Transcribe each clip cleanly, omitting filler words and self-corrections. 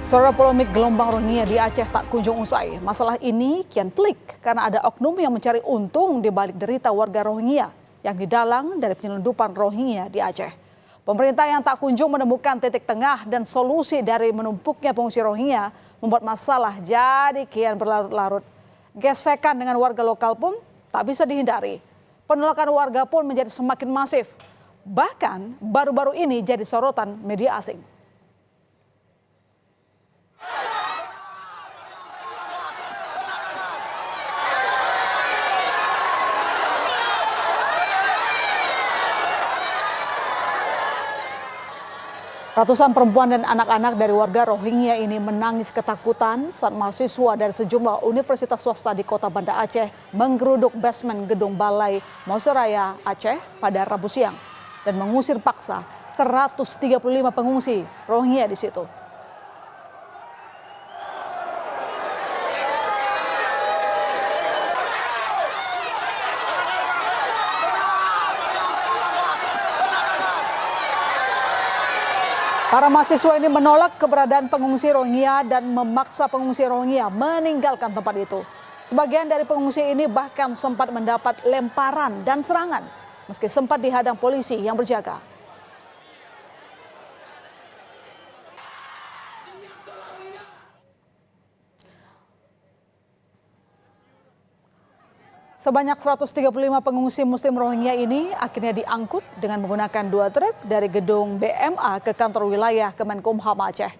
Saudara, polemik gelombang Rohingya di Aceh tak kunjung usai. Masalah ini kian pelik karena ada oknum yang mencari untung di balik derita warga Rohingya yang didalang dari penyelundupan Rohingya di Aceh. Pemerintah yang tak kunjung menemukan titik tengah dan solusi dari menumpuknya pengungsi Rohingya membuat masalah jadi kian berlarut-larut. Gesekan dengan warga lokal pun tak bisa dihindari. Penolakan warga pun menjadi semakin masif. Bahkan baru-baru ini jadi sorotan media asing. Ratusan perempuan dan anak-anak dari warga Rohingya ini menangis ketakutan saat mahasiswa dari sejumlah universitas swasta di kota Banda Aceh menggeruduk basement gedung Balai Mausiraya Aceh pada Rabu siang dan mengusir paksa 135 pengungsi Rohingya di situ. Para mahasiswa ini menolak keberadaan pengungsi Rohingya dan memaksa pengungsi Rohingya meninggalkan tempat itu. Sebagian dari pengungsi ini bahkan sempat mendapat lemparan dan serangan meski sempat dihadang polisi yang berjaga. Sebanyak 135 pengungsi Muslim Rohingya ini akhirnya diangkut dengan menggunakan 2 truk dari gedung BMA ke kantor wilayah Kemenkumham Aceh.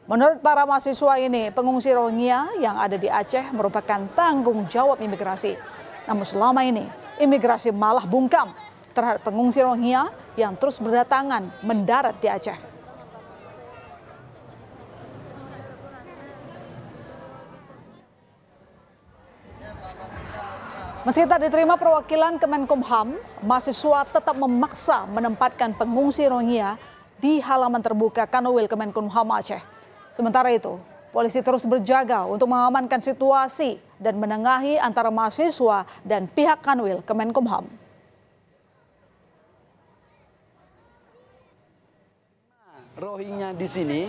Menurut para mahasiswa ini, pengungsi Rohingya yang ada di Aceh merupakan tanggung jawab imigrasi. Namun selama ini, imigrasi malah bungkam terhadap pengungsi Rohingya yang terus berdatangan mendarat di Aceh. Meski tak diterima perwakilan Kemenkumham, mahasiswa tetap memaksa menempatkan pengungsi Rohingya di halaman terbuka Kanwil Kemenkumham Aceh. Sementara itu, polisi terus berjaga untuk mengamankan situasi dan menengahi antara mahasiswa dan pihak Kanwil Kemenkumham. Rohingya di sini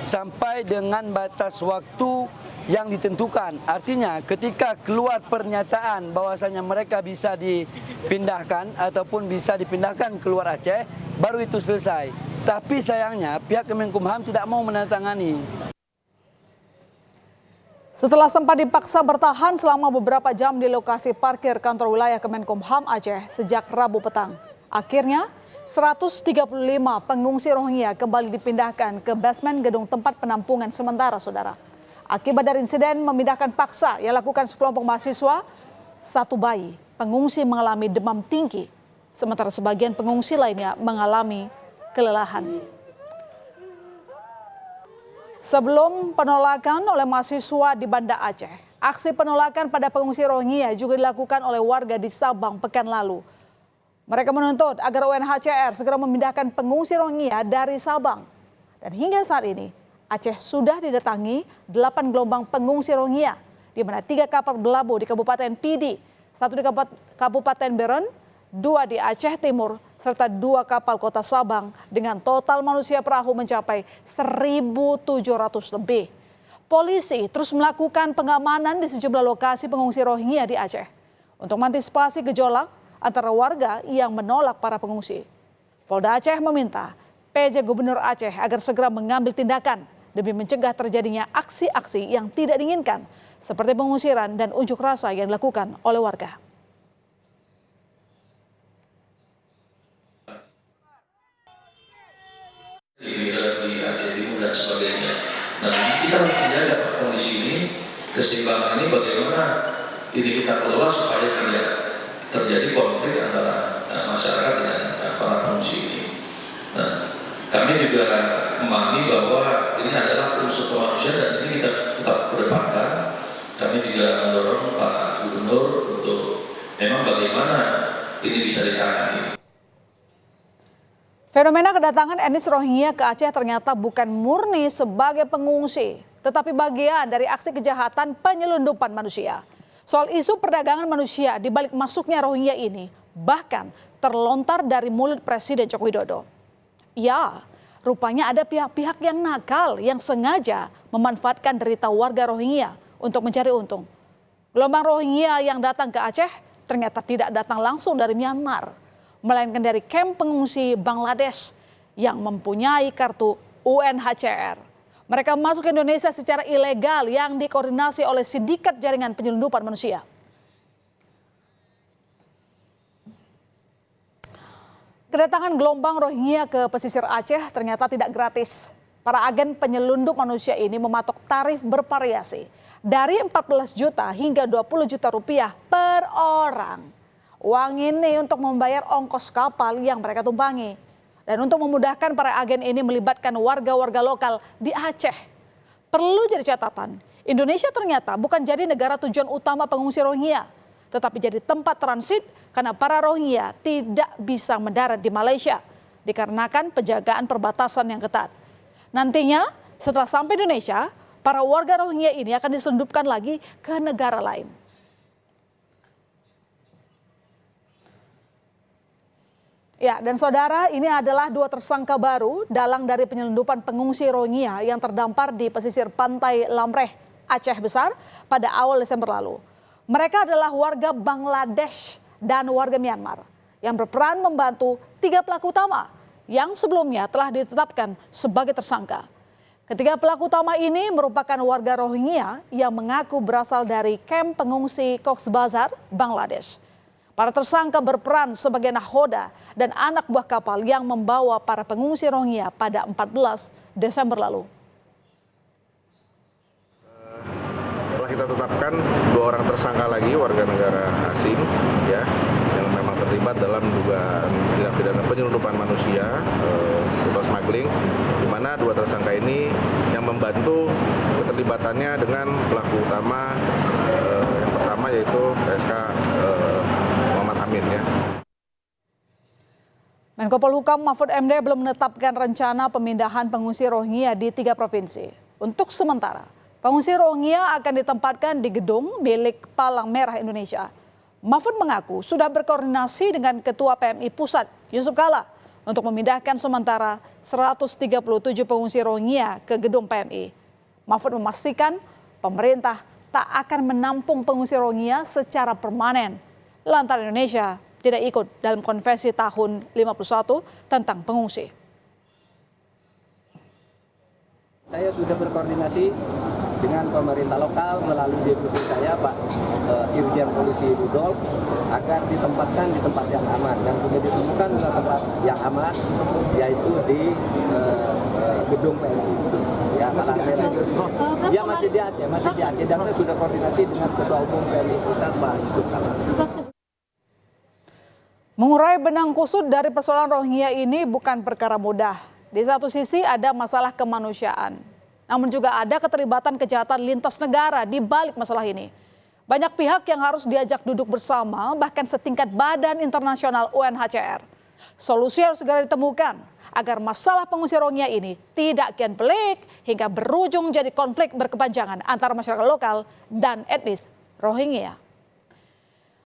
sampai dengan batas waktu yang ditentukan. Artinya ketika keluar pernyataan bahwasanya mereka bisa dipindahkan ataupun bisa dipindahkan keluar Aceh, baru itu selesai. Tapi sayangnya pihak Kemenkumham tidak mau menandatangani. Setelah sempat dipaksa bertahan selama beberapa jam di lokasi parkir kantor wilayah Kemenkumham Aceh sejak Rabu petang, akhirnya 135 pengungsi Rohingya kembali dipindahkan ke basement gedung tempat penampungan sementara, saudara. Akibat dari insiden memindahkan paksa yang dilakukan sekelompok mahasiswa, 1 bayi pengungsi mengalami demam tinggi, sementara sebagian pengungsi lainnya mengalami kelelahan. Sebelum penolakan oleh mahasiswa di Banda Aceh, aksi penolakan pada pengungsi Rohingya juga dilakukan oleh warga di Sabang pekan lalu. Mereka menuntut agar UNHCR segera memindahkan pengungsi Rohingya dari Sabang. Dan hingga saat ini, Aceh sudah didatangi 8 gelombang pengungsi Rohingya, di mana 3 kapal berlabuh di Kabupaten Pidi, 1 di Kabupaten Beren, 2 di Aceh Timur, serta 2 kapal kota Sabang dengan total manusia perahu mencapai 1.700 lebih. Polisi terus melakukan pengamanan di sejumlah lokasi pengungsi Rohingya di Aceh untuk mengantisipasi gejolak antara warga yang menolak para pengungsi. Polda Aceh meminta PJ Gubernur Aceh agar segera mengambil tindakan demi mencegah terjadinya aksi-aksi yang tidak diinginkan seperti pengusiran dan unjuk rasa yang dilakukan oleh warga. Di Aceh Timur dan sebagainya. Nah, kita harus menjaga kondisi ini, keseimbangan ini bagaimana ini kita kelola supaya tidak terjadi konflik antara masyarakat dengan para pengungsi ini. Nah, kami juga memahami bahwa ini adalah unsur kemanusiaan dan ini kita tetap kedepankan. Kami juga mendorong Pak Gubernur untuk memang bagaimana ini bisa ditangani. Fenomena kedatangan etnis Rohingya ke Aceh ternyata bukan murni sebagai pengungsi, tetapi bagian dari aksi kejahatan penyelundupan manusia. Soal isu perdagangan manusia di balik masuknya Rohingya ini bahkan terlontar dari mulut Presiden Joko Widodo. Ya, Rupanya ada pihak-pihak yang nakal yang sengaja memanfaatkan derita warga Rohingya untuk mencari untung. Gelombang Rohingya yang datang ke Aceh ternyata tidak datang langsung dari Myanmar, melainkan dari kamp pengungsi Bangladesh yang mempunyai kartu UNHCR. Mereka masuk ke Indonesia secara ilegal yang dikoordinasi oleh sindikat jaringan penyelundupan manusia. Kedatangan gelombang Rohingya ke pesisir Aceh ternyata tidak gratis. Para agen penyelundup manusia ini mematok tarif bervariasi dari 14 juta hingga 20 juta rupiah per orang. Uang ini untuk membayar ongkos kapal yang mereka tumpangi. Dan untuk memudahkan para agen ini melibatkan warga-warga lokal di Aceh. Perlu jadi catatan, Indonesia ternyata bukan jadi negara tujuan utama pengungsi Rohingya, tetapi jadi tempat transit karena para Rohingya tidak bisa mendarat di Malaysia dikarenakan penjagaan perbatasan yang ketat. Nantinya setelah sampai Indonesia, para warga Rohingya ini akan diselundupkan lagi ke negara lain. Ya, dan saudara, ini adalah 2 tersangka baru dalang dari penyelundupan pengungsi Rohingya yang terdampar di pesisir pantai Lamreh, Aceh Besar pada awal Desember lalu. Mereka adalah warga Bangladesh dan warga Myanmar yang berperan membantu 3 pelaku utama yang sebelumnya telah ditetapkan sebagai tersangka. Ketiga pelaku utama ini merupakan warga Rohingya yang mengaku berasal dari kamp pengungsi Cox's Bazar, Bangladesh. Para tersangka berperan sebagai nahoda dan anak buah kapal yang membawa para pengungsi Rohingya pada 14 Desember lalu. Telah kita tetapkan 2 orang tersangka lagi warga negara asing ya yang memang terlibat dalam dugaan tindak pidana penyelundupan manusia atau smuggling, di mana 2 tersangka ini yang membantu keterlibatannya dengan pelaku utama yang pertama yaitu PSK Muhammad Amin ya. Menko Polhukam Mahfud MD belum menetapkan rencana pemindahan pengungsi Rohingya di 3 provinsi. Untuk sementara, pengungsi Rohingya akan ditempatkan di gedung milik Palang Merah Indonesia. Mahfud mengaku sudah berkoordinasi dengan Ketua PMI Pusat, Yusuf Kala, untuk memindahkan sementara 137 pengungsi Rohingya ke gedung PMI. Mahfud memastikan pemerintah tak akan menampung pengungsi Rohingya secara permanen lantaran Indonesia tidak ikut dalam konvensi tahun 51 tentang pengungsi. Saya sudah berkoordinasi dengan pemerintah lokal melalui deputi saya Pak Irjen Polisi Rudolf agar ditempatkan di tempat yang aman dan sudah ditemukan tempat yang aman yaitu di gedung PMI. Ya, masih di Aceh. Ya masih di Aceh dan saya sudah koordinasi dengan Ketua Umum PMI Pusat Pak Yusuf Kala. Mengurai benang kusut dari persoalan Rohingya ini bukan perkara mudah. Di satu sisi ada masalah kemanusiaan, namun juga ada keterlibatan kejahatan lintas negara di balik masalah ini. Banyak pihak yang harus diajak duduk bersama, bahkan setingkat Badan Internasional UNHCR. Solusi harus segera ditemukan agar masalah pengungsi Rohingya ini tidak kian pelik hingga berujung jadi konflik berkepanjangan antara masyarakat lokal dan etnis Rohingya.